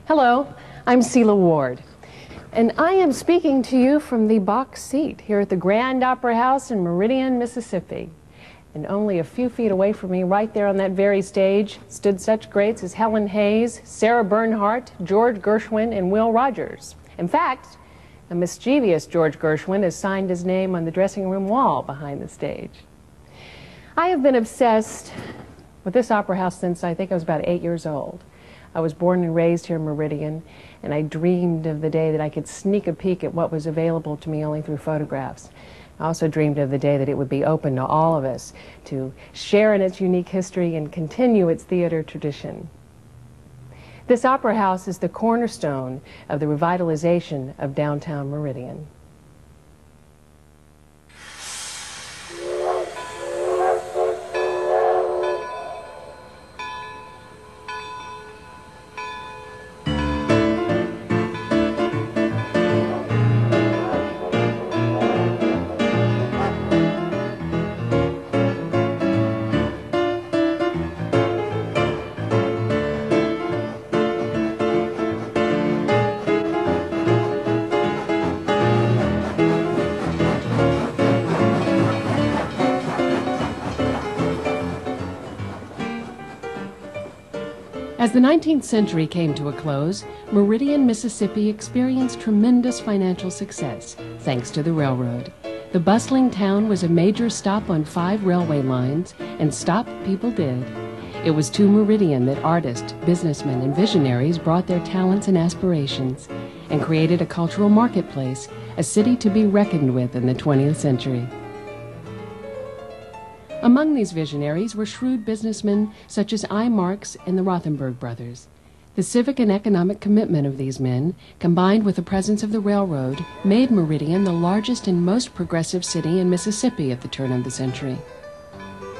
Hello, I'm Seela Ward, and I am speaking to you from the box seat here at the Grand Opera House in Meridian, Mississippi. And only a few feet away from me, right there on that very stage, stood such greats as Helen Hayes, Sarah Bernhardt, George Gershwin, and Will Rogers. In fact, a mischievous George Gershwin has signed his name on the dressing room wall behind the stage. I have been obsessed with this opera house since I think I was about 8 years old. I was born and raised here in Meridian, and I dreamed of the day that I could sneak a peek at what was available to me only through photographs. I also dreamed of the day that it would be open to all of us to share in its unique history and continue its theater tradition. This opera house is the cornerstone of the revitalization of downtown Meridian. As the 19th century came to a close, Meridian, Mississippi experienced tremendous financial success thanks to the railroad. The bustling town was a major stop on 5 railway lines, and stop people did. It was to Meridian that artists, businessmen, and visionaries brought their talents and aspirations and created a cultural marketplace, a city to be reckoned with in the 20th century. Among these visionaries were shrewd businessmen such as I. Marx and the Rothenberg brothers. The civic and economic commitment of these men, combined with the presence of the railroad, made Meridian the largest and most progressive city in Mississippi at the turn of the century.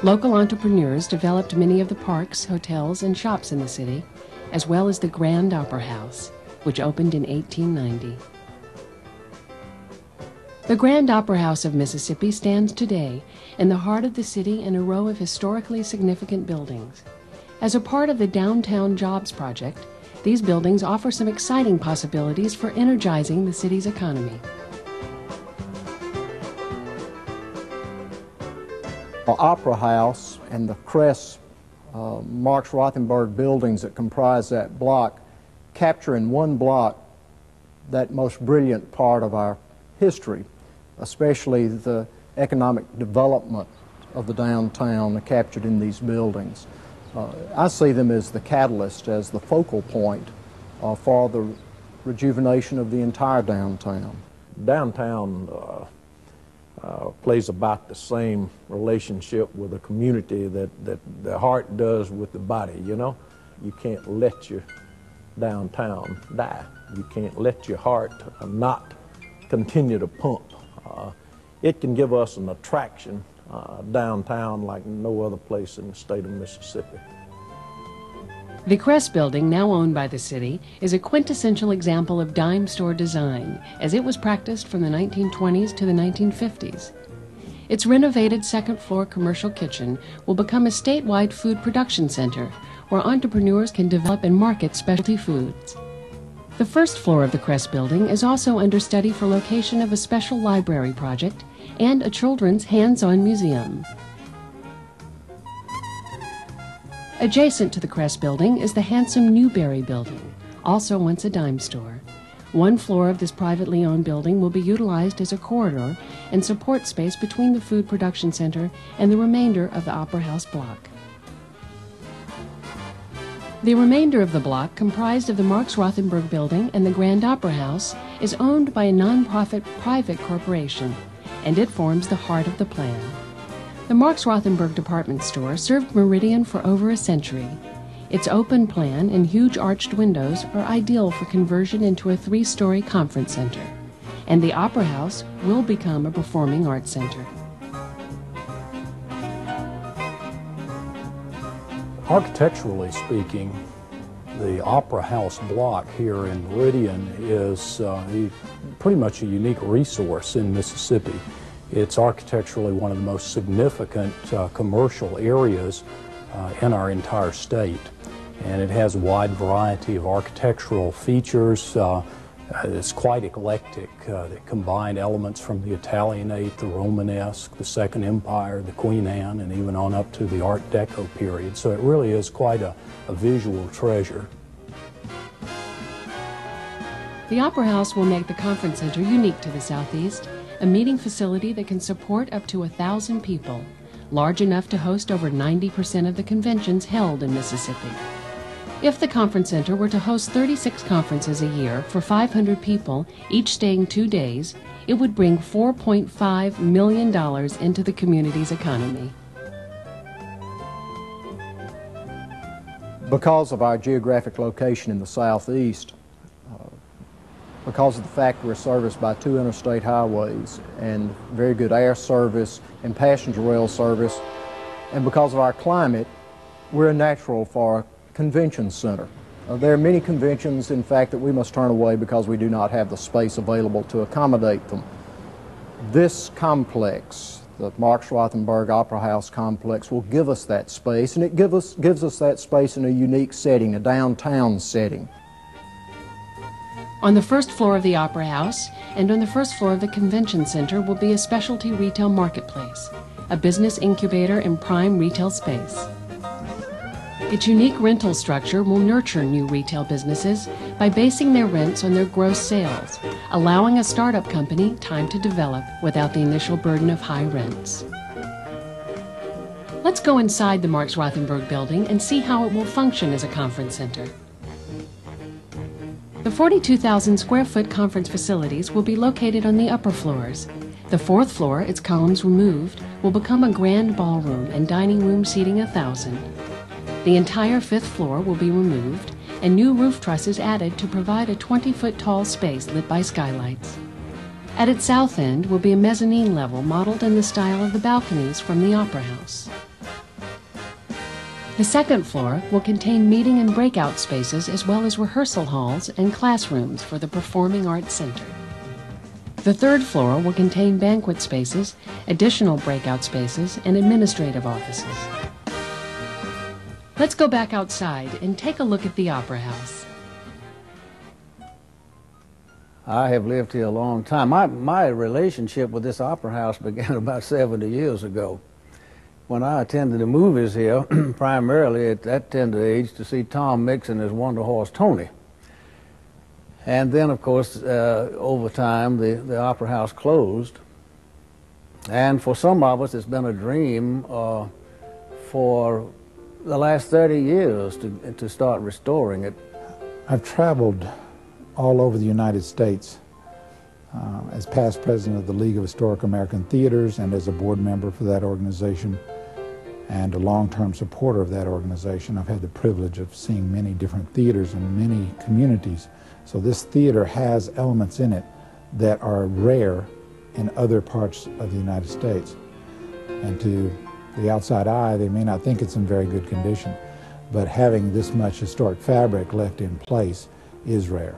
Local entrepreneurs developed many of the parks, hotels, and shops in the city, as well as the Grand Opera House, which opened in 1890. The Grand Opera House of Mississippi stands today in the heart of the city in a row of historically significant buildings. As a part of the Downtown Jobs Project, these buildings offer some exciting possibilities for energizing the city's economy. The Opera House and the Crest Marx Rothenberg buildings that comprise that block capture in one block that most brilliant part of our history, especially the economic development of the downtown captured in these buildings. I see them as the catalyst, as the focal point for the rejuvenation of the entire downtown. Downtown plays about the same relationship with a community that the heart does with the body, you know? You can't let your downtown die. You can't let your heart not continue to pump. It can give us an attraction downtown like no other place in the state of Mississippi. The Crest building, now owned by the city, is a quintessential example of dime store design, as it was practiced from the 1920s to the 1950s. Its renovated second-floor commercial kitchen will become a statewide food production center where entrepreneurs can develop and market specialty foods. The first floor of the Crest building is also under study for location of a special library project and a children's hands-on museum. Adjacent to the Crest building is the handsome Newberry building, also once a dime store. One floor of this privately owned building will be utilized as a corridor and support space between the food production center and the remainder of the Opera House block. The remainder of the block, comprised of the Marx Rothenberg building and the Grand Opera House, is owned by a nonprofit private corporation, and it forms the heart of the plan. The Marx Rothenberg department store served Meridian for over a century. Its open plan and huge arched windows are ideal for conversion into a 3-story conference center, and the Opera House will become a performing arts center. Architecturally speaking, the Opera House block here in Meridian is pretty much a unique resource in Mississippi. It's architecturally one of the most significant commercial areas in our entire state. and it has a wide variety of architectural features. It's quite eclectic. They combine elements from the Italianate, the Romanesque, the Second Empire, the Queen Anne, and even on up to the Art Deco period. So it really is quite a visual treasure. The Opera House will make the conference center unique to the Southeast, a meeting facility that can support up to 1,000 people, large enough to host over 90% of the conventions held in Mississippi. If the conference center were to host 36 conferences a year for 500 people, each staying 2 days, it would bring $4.5 million into the community's economy. Because of our geographic location in the Southeast, because of the fact we're serviced by 2 interstate highways and very good air service and passenger rail service, and because of our climate, we're a natural for a convention center. There are many conventions, in fact, that we must turn away because we do not have the space available to accommodate them. This complex, the Marks Rothenberg Opera House complex, will give us that space, and it gives us that space in a unique setting, a downtown setting. On the first floor of the Opera House and on the first floor of the Convention Center will be a specialty retail marketplace, a business incubator and prime retail space. Its unique rental structure will nurture new retail businesses by basing their rents on their gross sales, allowing a startup company time to develop without the initial burden of high rents. Let's go inside the Marks Rothenberg building and see how it will function as a conference center. The 42,000 square foot conference facilities will be located on the upper floors. The 4th floor, its columns removed, will become a grand ballroom and dining room seating 1,000. The entire 5th floor will be removed and new roof trusses added to provide a 20-foot tall space lit by skylights. At its south end will be a mezzanine level modeled in the style of the balconies from the Opera House. The 2nd floor will contain meeting and breakout spaces as well as rehearsal halls and classrooms for the Performing Arts Center. The 3rd floor will contain banquet spaces, additional breakout spaces, and administrative offices. Let's go back outside and take a look at the Opera House. I have lived here a long time. My relationship with this Opera House began about 70 years ago. When I attended the movies here, primarily at that tender age, to see Tom Mix and his Wonder Horse Tony. And then, of course, over time, the Opera House closed. And for some of us, it's been a dream for the last 30 years to start restoring it. I've traveled all over the United States as past president of the League of Historic American Theaters and as a board member for that organization and a long-term supporter of that organization. I've had the privilege of seeing many different theaters in many communities. So this theater has elements in it that are rare in other parts of the United States. And to the outside eye, they may not think it's in very good condition, but having this much historic fabric left in place is rare.